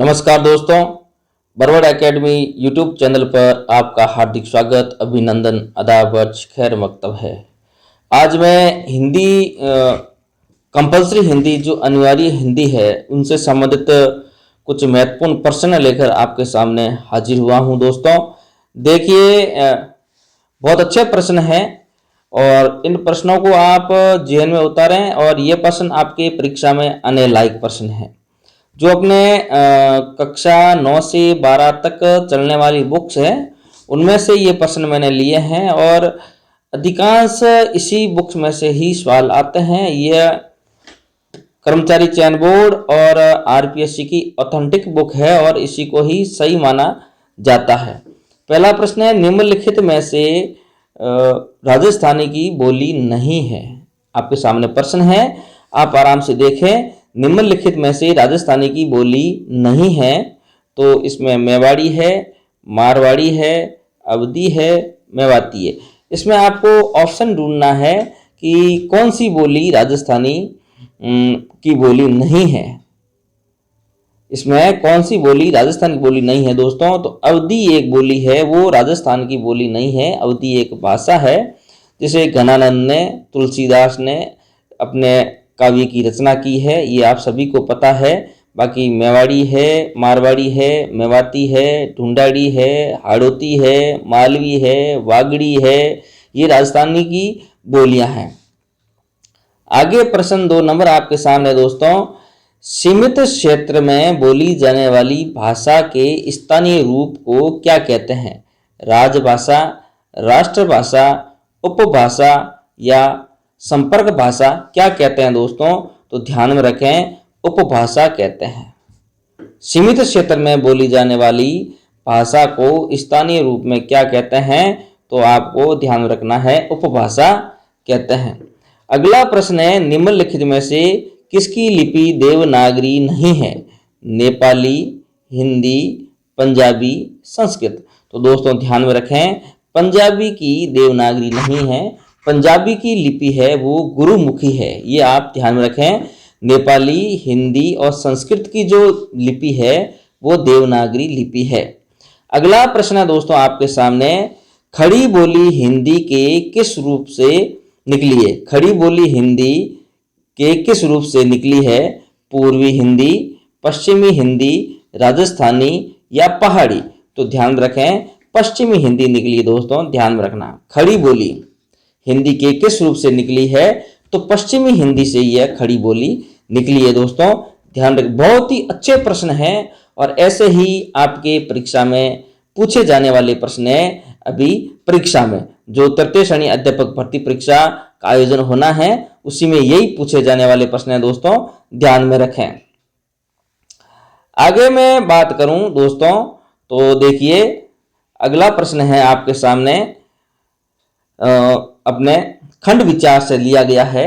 नमस्कार दोस्तों, Barwad academy YouTube channel पर आपका हार्दिक स्वागत, अभिनंदन, आदाब, खैर मकतब है। आज मैं हिंदी कंपलसरी हिंदी जो अनिवार्य हिंदी है उनसे संबंधित कुछ महत्वपूर्ण प्रश्न लेकर आपके सामने हाजिर हुआ हूं। दोस्तों देखिए, बहुत अच्छे प्रश्न हैं और इन प्रश्नों को आप जेहन में उतारें और ये प्रश्न आपके परीक्षा में आने लायक प्रश्न है। जो अपने कक्षा 9 से 12 तक चलने वाली बुक्स है उनमें से ये प्रश्न मैंने लिए हैं और अधिकांश इसी बुक्स में से ही सवाल आते हैं। यह कर्मचारी चयन बोर्ड और आरपीएससी की ऑथेंटिक बुक है और इसी को ही सही माना जाता है। पहला प्रश्न है, निम्नलिखित में से राजस्थानी की बोली नहीं है। आपके सामने प्रश्न है, आप आराम से देखें। निम्नलिखित में से राजस्थानी की बोली नहीं है, तो इसमें मेवाड़ी है, मारवाड़ी है, अवधी है, मेवाती है। इसमें आपको ऑप्शन ढूंढना है कि कौन सी बोली राजस्थानी की बोली नहीं है। इसमें कौन सी बोली राजस्थान की बोली नहीं है दोस्तों? तो अवधी एक बोली है, वो राजस्थान की बोली नहीं है। अवधी एक भाषा है जिसे घनानंद ने, तुलसीदास ने अपने काव्य की रचना की है, ये आप सभी को पता है। बाकी मेवाड़ी है, मारवाड़ी है, मेवाती है, ढूंढाड़ी है, हाड़ौती है, मालवी है, वागड़ी है, ये राजस्थानी की बोलियां हैं। आगे प्रश्न 2 नंबर आपके सामने दोस्तों, सीमित क्षेत्र में बोली जाने वाली भाषा के स्थानीय रूप को क्या कहते हैं? राजभाषा, राष्ट्रभाषा, उपभाषा या संपर्क भाषा क्या कहते हैं दोस्तों? तो ध्यान में रखें, उपभाषा कहते हैं। सीमित क्षेत्र में बोली जाने वाली भाषा को स्थानीय रूप में क्या कहते हैं? तो आपको ध्यान रखना है, उपभाषा कहते हैं। अगला प्रश्न है, निम्नलिखित में से किसकी लिपि देवनागरी नहीं है? नेपाली, हिंदी, पंजाबी, संस्कृत। तो दोस्तों ध्यान में रखें, पंजाबी की देवनागरी नहीं है, पंजाबी की लिपि है वो गुरुमुखी है, ये आप ध्यान में रखें। नेपाली, हिंदी और संस्कृत की जो लिपि है वो देवनागरी लिपि है। अगला प्रश्न है दोस्तों आपके सामने, खड़ी बोली हिंदी के किस रूप से निकली है? खड़ी बोली हिंदी के किस रूप से निकली है? पूर्वी हिंदी, पश्चिमी हिंदी, राजस्थानी या पहाड़ी? तो ध्यान रखें, पश्चिमी हिंदी निकली है दोस्तों, ध्यान में रखना। खड़ी बोली हिंदी के किस रूप से निकली है? तो पश्चिमी हिंदी से यह खड़ी बोली निकली है दोस्तों, ध्यान रखें। बहुत ही अच्छे प्रश्न हैं और ऐसे ही आपके परीक्षा में पूछे जाने वाले प्रश्न हैं। अभी परीक्षा में जो तृतीय श्रेणी अध्यापक भर्ती परीक्षा का आयोजन होना है उसी में यही पूछे जाने वाले प्रश्न हैं दोस्तों, ध्यान में रखें। आगे मैं बात करूं दोस्तों तो देखिए, अगला प्रश्न है आपके सामने, अपने खंड विचार से लिया गया है।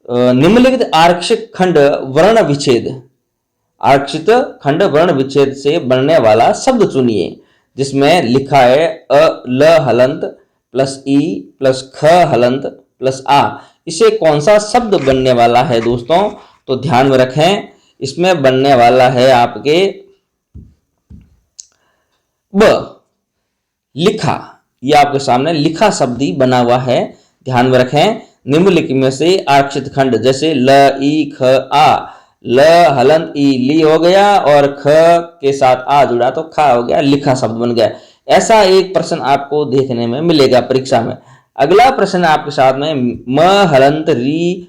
निम्नलिखित आरक्षित खंड वर्ण विच्छेद, आरक्षित खंड वर्ण विच्छेद से बनने वाला शब्द चुनिए, जिसमें लिखा है अ ल हलंत प्लस ई प्लस ख हलंत प्लस आ। इसे कौन सा शब्द बनने वाला है दोस्तों? तो ध्यान में रखें, इसमें बनने वाला है आपके ब, लिखा। यह आपके सामने लिखा शब्द ही बना हुआ है, ध्यान में रखें। निम्नलिखित में से आरक्षित खंड, जैसे ल ई ख आ, ल हलंत ई ली हो गया और ख के साथ आ जुड़ा तो खा हो गया, लिखा शब्द बन गया। ऐसा एक प्रश्न आपको देखने में मिलेगा परीक्षा में। अगला प्रश्न आपके साथ में, म हलंत री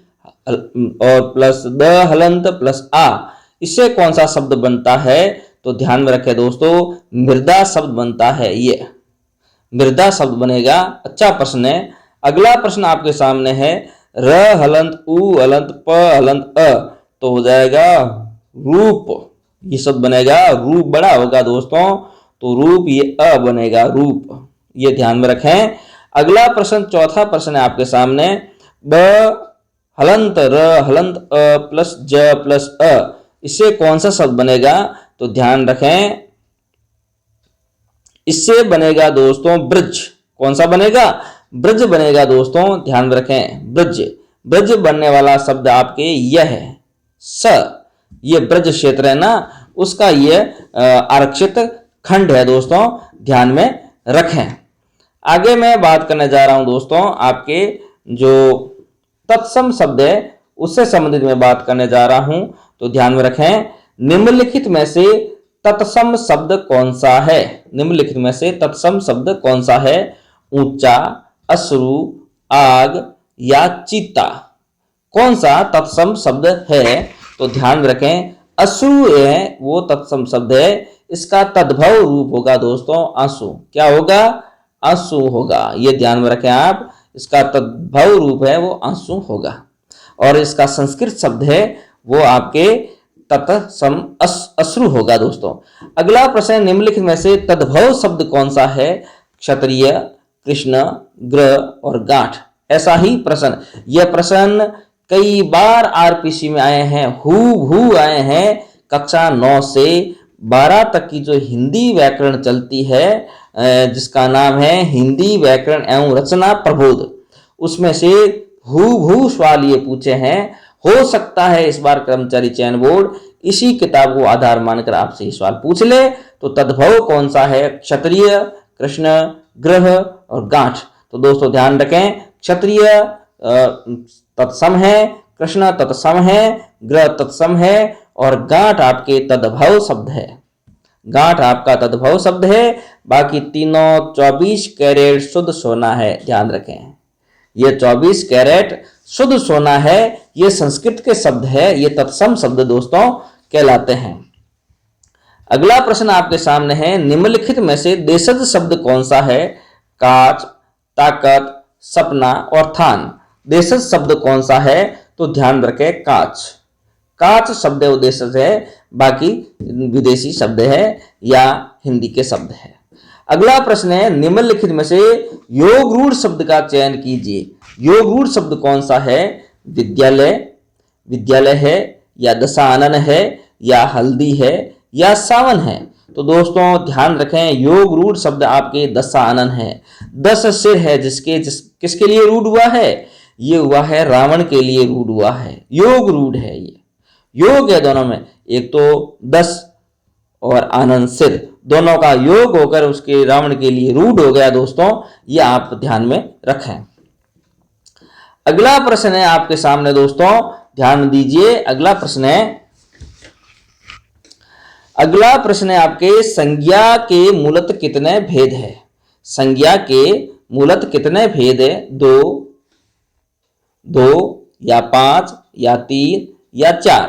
और प्लस द हलंत प्लस आ, इससे कौन सा शब्द बनता है? तो ध्यान में रखें दोस्तों, मृदा शब्द बनता है, ये मृदा शब्द बनेगा। अच्छा प्रश्न है। अगला प्रश्न आपके सामने है, र हलंत उ हलंत प हलंत अ, तो हो जाएगा रूप, ये शब्द बनेगा, रूप बड़ा होगा दोस्तों, तो रूप, ये अ बनेगा रूप, ये ध्यान में रखें। अगला प्रश्न, चौथा प्रश्न है आपके सामने, ब हलंत र हलंत अ प्लस ज प्लस अ, इससे कौन सा शब्द बनेगा? तो ध्यान रखें, इससे बनेगा दोस्तों ब्रज। कौन सा बनेगा? ब्रज बनेगा दोस्तों, ध्यान में रखें, ब्रज। ब्रज बनने वाला शब्द आपके यह है स, ये ब्रज क्षेत्र है ना, उसका ये आरक्षित खंड है दोस्तों, ध्यान में रखें। आगे मैं बात करने जा रहा हूं दोस्तों, आपके जो तत्सम शब्द है उससे संबंधित मैं बात करने जा रहा हूं, तो ध्यान में रखें। निम्नलिखित में से तत्सम शब्द कौन सा है? निम्नलिखित में से तत्सम शब्द कौन सा है? ऊंचा, अश्रु, आग या चीता? कौन सा तत्सम शब्द है? तो ध्यान में रखें, अश्रु है वो तत्सम शब्द है। इसका तद्भव रूप होगा दोस्तों आंसू। क्या होगा? आंसू होगा। ये ध्यान में रखें आप, इसका तद्भव रूप है वो आंसू होगा। और इसका संस्कृत शब्द है वो आपके तत्सम अश्रु होगा दोस्तों। अगला प्रश्न, निम्नलिखित में से तद्भव शब्द कौन सा है? क्षत्रिय, कृष्ण, ग्रह और गांठ। ऐसा ही प्रश्न, यह प्रश्न कई बार आरपीसी में आए हैं, हूबहू आए हैं। कक्षा 9 से 12 तक की जो हिंदी व्याकरण चलती है, जिसका नाम है हिंदी व्याकरण एवं रचना प्रबोध, उसमें से हूबहू सवाल ये पूछे हैं। हो सकता है इस बार कर्मचारी चयन बोर्ड इसी किताब को आधार मानकर आपसे सवाल पूछ ले। तो तद्भव कौन सा है? क्षत्रिय, कृष्ण, ग्रह और गांठ। तो दोस्तों ध्यान रखें, क्षत्रिय तत्सम है, कृष्ण तत्सम है, ग्रह तत्सम है और गांठ आपके तद्भव शब्द है। गांठ आपका तद्भव शब्द है। बाकी तीनों 24 कैरेट शुद्ध सोना है, ध्यान रखें। ये 24 कैरेट शुद्ध सोना है, ये संस्कृत के शब्द है, ये तत्सम शब्द दोस्तों कहलाते हैं। अगला प्रश्न आपके सामने है, निम्नलिखित में से देशज शब्द कौन सा है? काच, ताकत, सपना और थान। देशज शब्द कौन सा है? तो ध्यान रखें, काच। काच शब्द देशज है, बाकी विदेशी शब्द है या हिंदी के शब्द है। अगला प्रश्न है, निम्नलिखित में से योग रूढ़ शब्द का चयन कीजिए। योग रूढ़ शब्द कौन सा है? विद्यालय, विद्यालय है या दशानन है या हल्दी है या सावन है। तो दोस्तों ध्यान रखें, योग रूढ़ शब्द आपके दशानन है। 10 सिर है किसके लिए रूढ़ हुआ है? ये हुआ है रावण के लिए रूढ़ हुआ है, योग रूढ़ है। ये योग है दोनों में, एक तो 10 और आनंद सिर, दोनों का योग होकर उसके रावण के लिए रूढ़ हो गया दोस्तों, ये आप ध्यान में रखें। अगला प्रश्न है आपके सामने दोस्तों, ध्यान दीजिए। अगला प्रश्न है आपके, संज्ञा के मूलत कितने भेद है? संज्ञा के मूलत कितने भेद है? 2 या 5 या 3 या 4?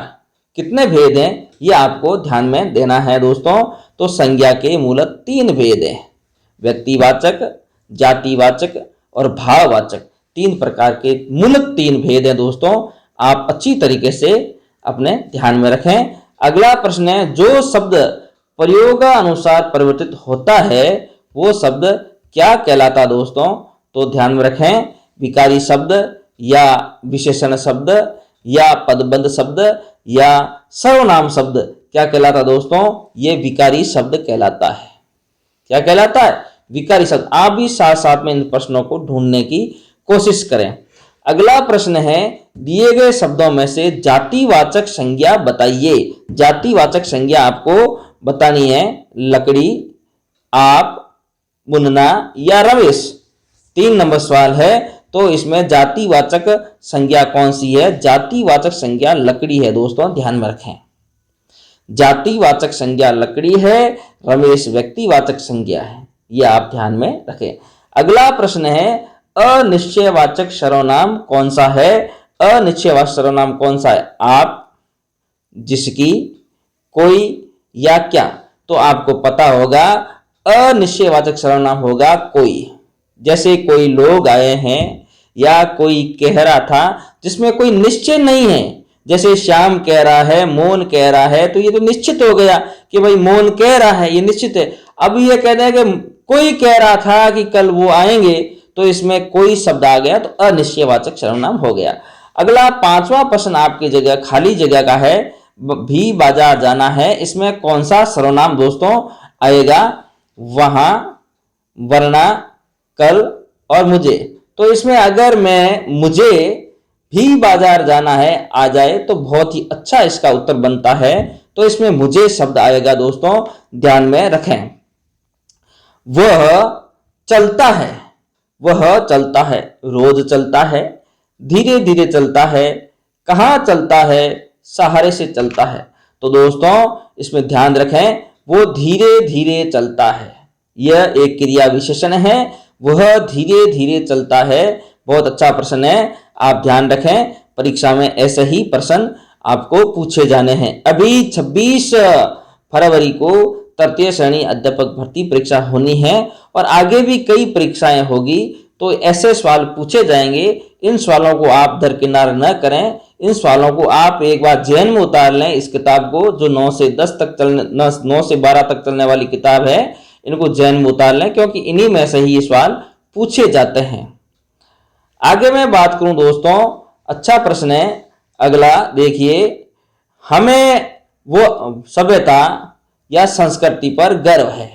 कितने भेद हैं ये आपको ध्यान में देना है दोस्तों। तो संज्ञा के मूलत 3 भेद हैं, व्यक्तिवाचक, जातिवाचक और भाववाचक। 3 प्रकार के मूलत 3 भेद हैं दोस्तों, आप अच्छी तरीके से अपने ध्यान में रखें। अगला प्रश्न है, जो शब्द प्रयोगानुसार परिवर्तित होता है वो शब्द क्या कहलाता दोस्तों? तो ध्यान में रखें, विकारी शब्द या विशेषण शब्द या पदबंध शब्द या सर्वनाम शब्द क्या कहलाता दोस्तों? ये विकारी शब्द कहलाता है। क्या कहलाता है? विकारी शब्द। आप भी साथ साथ में इन प्रश्नों को ढूंढने की कोशिश करें। अगला प्रश्न है, दिए गए शब्दों में से जातिवाचक संज्ञा बताइए। जातिवाचक संज्ञा आपको बतानी है, लकड़ी, आप, मुन्ना या रमेश। 3 नंबर सवाल है, तो इसमें जातिवाचक संज्ञा कौन सी है? जातिवाचक संज्ञा लकड़ी है दोस्तों, ध्यान में रखें। जातिवाचक संज्ञा लकड़ी है, रमेश व्यक्तिवाचक संज्ञा है, यह आप ध्यान में रखें। अगला प्रश्न है, अनिश्चयवाचक सर्वनाम कौन सा है? अनिश्चयवाचक सर्वनाम कौन सा है? आप, जिसकी, कोई या क्या? तो आपको पता होगा अनिश्चयवाचक सर्वनाम होगा कोई। जैसे कोई लोग आए हैं या कोई कह रहा था, जिसमें कोई निश्चय नहीं है। जैसे श्याम कह रहा है, मोहन कह रहा है, तो ये तो निश्चित हो गया कि भाई मोहन कह रहा है, ये निश्चित है। अब ये कहते हैं कि कोई कह रहा था कि कल वो आएंगे, तो इसमें कोई शब्द आ गया तो अनिश्चयवाचक सर्वनाम हो गया। अगला 5वां प्रश्न आपकी जगह खाली जगह का है, भी बाजार जाना है। इसमें कौन सा सर्वनाम दोस्तों आएगा? वहां, वरना, कल और मुझे। तो इसमें अगर मैं मुझे भी बाजार जाना है आ जाए तो बहुत ही अच्छा इसका उत्तर बनता है। तो इसमें मुझे शब्द आएगा दोस्तों, ध्यान में रखें। वह चलता है, वह चलता है, रोज चलता है, धीरे धीरे चलता है, कहाँ चलता है, सहारे से चलता है। तो दोस्तों इसमें ध्यान रखें, वो धीरे धीरे चलता है, यह एक क्रिया विशेषण है, वह धीरे धीरे चलता है। बहुत अच्छा प्रश्न है, आप ध्यान रखें, परीक्षा में ऐसे ही प्रश्न आपको पूछे जाने हैं। अभी 26 फरवरी को तृतीय श्रेणी अध्यापक भर्ती परीक्षा होनी है और आगे भी कई परीक्षाएं होगी, तो ऐसे सवाल पूछे जाएंगे। इन सवालों को आप दरकिनार न करें, इन सवालों को आप एक बार जहन में उतार लें। इस किताब को जो 9 से 12 तक चलने वाली किताब है, इनको जहन में उतार लें, क्योंकि इन्हीं में से ही ये सवाल पूछे जाते हैं। आगे मैं बात करूं दोस्तों, अच्छा प्रश्न है अगला, देखिए, हमें वो सभ्यता या संस्कृति पर गर्व है,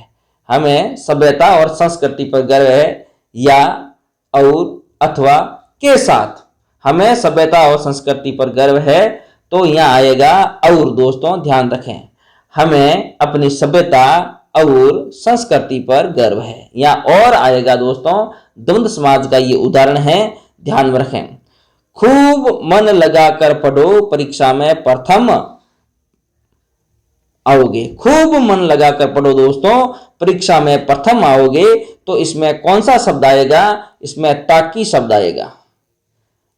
हमें सभ्यता और संस्कृति पर गर्व है, या और अथवा के साथ। हमें सभ्यता और संस्कृति पर गर्व है, तो यहाँ आएगा और। दोस्तों ध्यान रखें, हमें अपनी सभ्यता और संस्कृति पर गर्व है, या और आएगा दोस्तों। द्वंद्व समाज का ये उदाहरण है, ध्यान में रखें। खूब मन लगाकर पढ़ो, परीक्षा में प्रथम आओगे। खूब मन लगाकर पढ़ो दोस्तों, परीक्षा में प्रथम आओगे। तो इसमें कौन सा शब्द आएगा? इसमें ताकि शब्द आएगा।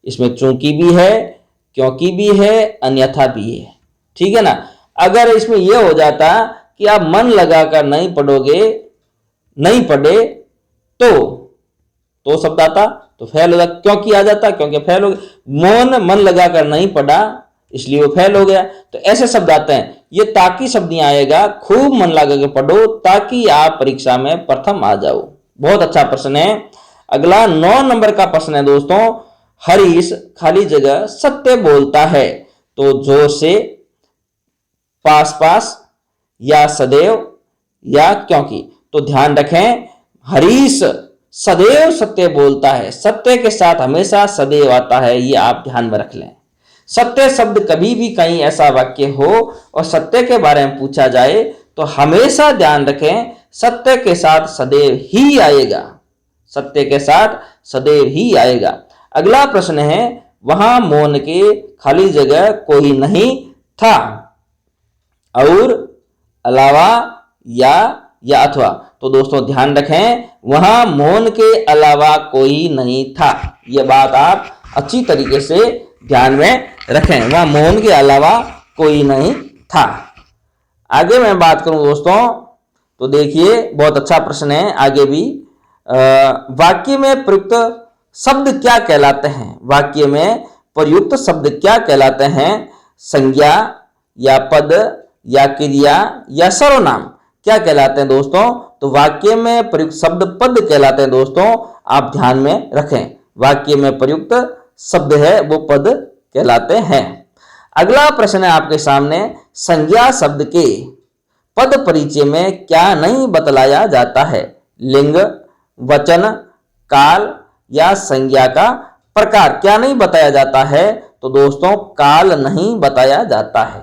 इसमें चूंकि भी है, क्योंकि भी है, अन्यथा भी है, ठीक है ना। अगर इसमें यह हो जाता कि आप मन लगाकर नहीं पढ़ोगे, नहीं पढ़े, तो शब्द आता, तो फेल हो जाता। क्योंकि आ जाता, क्योंकि फेल हो गया। मौन मन लगाकर नहीं पढ़ा, इसलिए वो फेल हो गया। तो ऐसे शब्द आते हैं। ये ताकि शब्द यहाँ आएगा, खूब मन लगा के पढ़ो ताकि आप परीक्षा में प्रथम आ जाओ। बहुत अच्छा प्रश्न है। अगला 9 नंबर का प्रश्न है दोस्तों, हरीश खाली जगह सत्य बोलता है, तो जोर से, पास पास, या सदैव, या क्योंकि। तो ध्यान रखें, हरीश सदैव सत्य बोलता है, सत्य के साथ हमेशा सदैव आता है, ये आप ध्यान में रख लें। सत्य शब्द कभी भी कहीं ऐसा वाक्य हो और सत्य के बारे में पूछा जाए, तो हमेशा ध्यान रखें सत्य के साथ सदैव ही आएगा, सत्य के साथ सदैव ही आएगा। अगला प्रश्न है, वहां मौन के खाली जगह कोई नहीं था, और, अलावा, या अथवा। तो दोस्तों ध्यान रखें, वहां मौन के अलावा कोई नहीं था। यह बात आप अच्छी तरीके से ध्यान में रखें, वहां मौन के अलावा कोई नहीं था। आगे मैं बात करूं दोस्तों, तो देखिए बहुत अच्छा प्रश्न है आगे भी। वाक्य में प्रयुक्त शब्द क्या कहलाते हैं? वाक्य में प्रयुक्त शब्द क्या कहलाते हैं? संज्ञा, या पद, या क्रिया, या सर्वनाम, क्या कहलाते हैं दोस्तों? तो वाक्य में प्रयुक्त शब्द पद कहलाते हैं दोस्तों, आप ध्यान में रखें। वाक्य में प्रयुक्त शब्द है वो पद कहलाते हैं। अगला प्रश्न है आपके सामने, संज्ञा शब्द के पद परिचय में क्या नहीं बतलाया जाता है? लिंग, वचन, काल, या संज्ञा का प्रकार क्या नहीं बताया जाता है? तो दोस्तों काल नहीं बताया जाता है।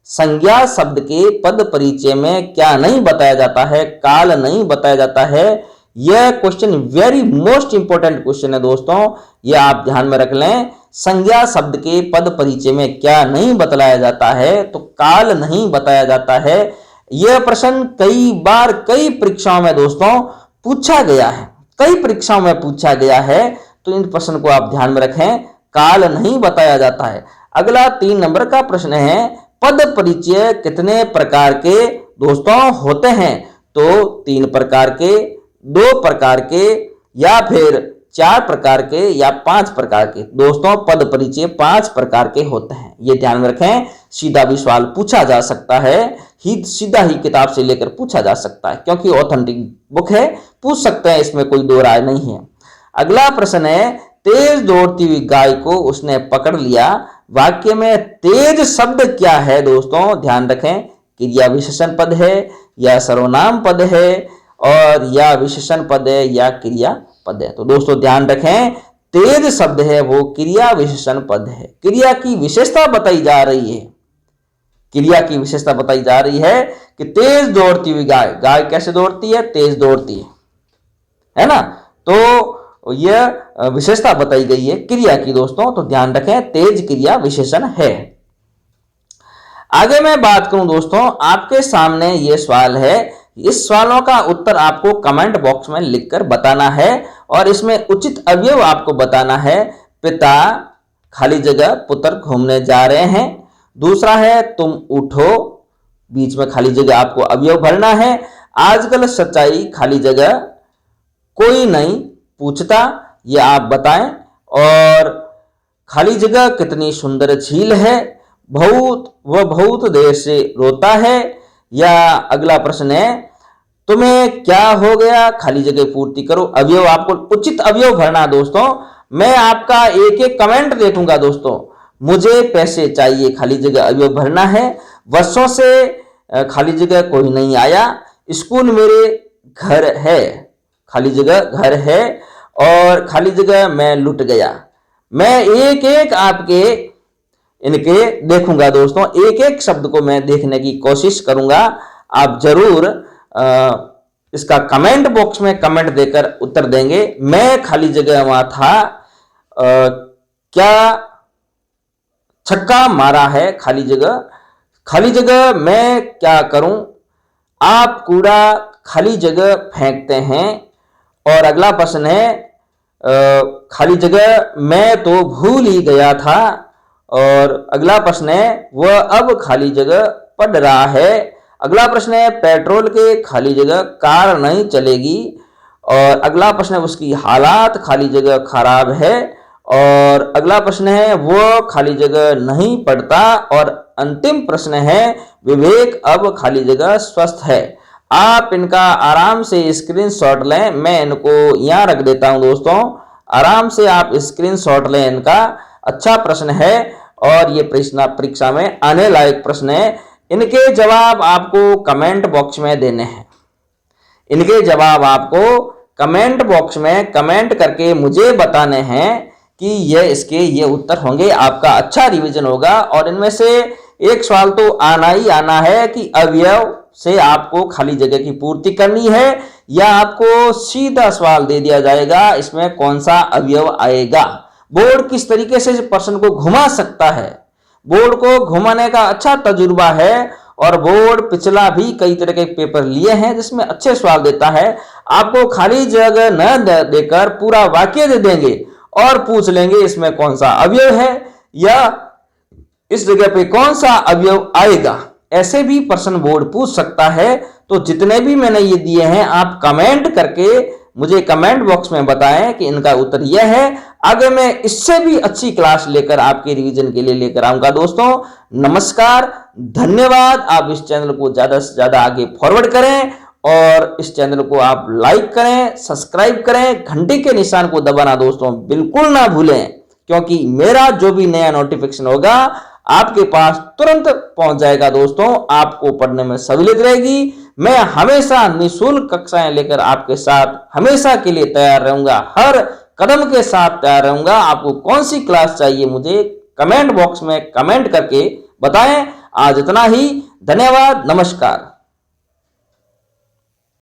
संज्ञा शब्द के पद परिचय में क्या नहीं बताया जाता है? काल नहीं बताया जाता है। यह question very most important question है दोस्तों, यह आप ध्यान में रख लें। संज्ञा शब्द के पद परिचय में क्या नहीं बतलाया जाता है? तो काल नहीं बताया जाता है। यह प्रश्न कई बार कई परीक्षाओं में दोस्तों पूछा गया है, कई परीक्षाओं में पूछा गया है, तो इन प्रश्न को आप ध्यान में रखें, काल नहीं बताया जाता है। अगला 3 नंबर का प्रश्न है, पद परिचय कितने प्रकार के दोस्तों होते हैं? तो 3 प्रकार के, 2 प्रकार के, या फिर 4 प्रकार के, या 5 प्रकार के। दोस्तों पद परिचय 5 प्रकार के होते हैं, ये ध्यान में रखें। सीधा भी सवाल पूछा जा सकता है, सीधा ही किताब से लेकर पूछा जा सकता है, क्योंकि ऑथेंटिक बुक है, पूछ सकते हैं, इसमें कोई दो राय नहीं है। अगला प्रश्न है, तेज दौड़ती हुई गाय को उसने पकड़ लिया, वाक्य में तेज शब्द क्या है दोस्तों? ध्यान रखें, क्रिया विशेषण पद है, या सर्वनाम पद है, और या विशेषण पद है, या क्रिया पद है। तो दोस्तों ध्यान रखें, तेज शब्द है वो क्रिया विशेषण पद है। क्रिया की विशेषता बताई जा रही है, क्रिया की विशेषता बताई जा रही है कि तेज दौड़ती हुई गाय, गाय कैसे दौड़ती है, तेज दौड़ती है ना। तो यह विशेषता बताई गई है क्रिया की दोस्तों, तो ध्यान रखें तेज क्रिया विशेषण है। आगे मैं बात करूं दोस्तों, आपके सामने यह सवाल है, इस सवालों का उत्तर आपको कमेंट बॉक्स में लिखकर बताना है और इसमें उचित अवयव आपको बताना है। पिता खाली जगह पुत्र घूमने जा रहे हैं। दूसरा है तुम उठो, बीच में खाली जगह आपको अवयव भरना है। आजकल सच्चाई खाली जगह कोई नहीं पूछता, ये आप बताएं। और खाली जगह कितनी सुंदर झील है, बहुत देर से रोता है। या अगला प्रश्न है तुम्हें क्या हो गया, खाली जगह पूर्ति करो। अवयव आपको उचित अवयव भरना दोस्तों। मैं आपका एक एक कमेंट देखूंगा दोस्तों। मुझे पैसे चाहिए, खाली जगह अवयव भरना है। वर्षों से खाली जगह कोई नहीं आया। स्कूल मेरे घर है, खाली जगह घर है। और खाली जगह मैं लुट गया। मैं एक एक आपके इनके देखूंगा दोस्तों, एक एक शब्द को मैं देखने की कोशिश करूंगा। आप जरूर इसका कमेंट बॉक्स में कमेंट देकर उत्तर देंगे। मैं खाली जगह वहां था, क्या छक्का मारा है, खाली जगह मैं क्या करूं, आप कूड़ा खाली जगह फेंकते हैं। और अगला प्रश्न है खाली जगह मैं तो भूल ही गया था। और अगला प्रश्न है वह अब खाली जगह पढ़ रहा है। अगला प्रश्न है पेट्रोल के खाली जगह कार नहीं चलेगी। और अगला प्रश्न है उसकी हालात खाली जगह खराब है। और अगला प्रश्न है वह खाली जगह नहीं पढ़ता। और अंतिम प्रश्न है विवेक अब खाली जगह स्वस्थ है। आप इनका आराम से स्क्रीनशॉट लें, मैं इनको यहां रख देता हूं दोस्तों। आराम से आप स्क्रीनशॉट लें इनका। अच्छा प्रश्न है और ये प्रश्न परीक्षा में आने लायक प्रश्न है। इनके जवाब आपको कमेंट बॉक्स में देने हैं। इनके जवाब आपको कमेंट बॉक्स में कमेंट करके मुझे बताने हैं कि ये उत्तर होंगे। आपका अच्छा रिवीजन होगा। और इनमें से एक सवाल तो आना ही आना है कि अवयव से आपको खाली जगह की पूर्ति करनी है, या आपको सीधा सवाल दे दिया जाएगा इसमें कौन सा अवयव आएगा। बोर्ड किस तरीके से प्रश्न को घुमा सकता है, बोर्ड को घुमाने का अच्छा तजुर्बा है। और बोर्ड पिछला भी कई तरह के पेपर लिए हैं जिसमें अच्छे सवाल देता है। आपको खाली जगह न देकर पूरा वाक्य दे देंगे और पूछ लेंगे इसमें कौन सा अवयव है या इस जगह पे कौन सा अवयव आएगा। ऐसे भी प्रश्न बोर्ड पूछ सकता है। तो जितने भी मैंने ये दिए हैं आप कमेंट करके मुझे कमेंट बॉक्स में बताएं कि इनका उत्तर यह है। आगे मैं इससे भी अच्छी क्लास लेकर आपके रिवीजन के लिए लेकर आऊंगा दोस्तों। नमस्कार, धन्यवाद। आप इस चैनल को ज्यादा से ज्यादा आगे फॉरवर्ड करें और इस चैनल को आप लाइक करें, सब्सक्राइब करें, घंटी के निशान को दबाना दोस्तों बिल्कुल ना भूलें, क्योंकि मेरा जो भी नया नोटिफिकेशन होगा आपके पास तुरंत पहुंच जाएगा दोस्तों। आपको पढ़ने में सहूलियत रहेगी। मैं हमेशा निःशुल्क कक्षाएं लेकर आपके साथ हमेशा के लिए तैयार रहूंगा, हर कदम के साथ तैयार रहूंगा। आपको कौन सी क्लास चाहिए मुझे कमेंट बॉक्स में कमेंट करके बताएं। आज इतना ही, धन्यवाद, नमस्कार।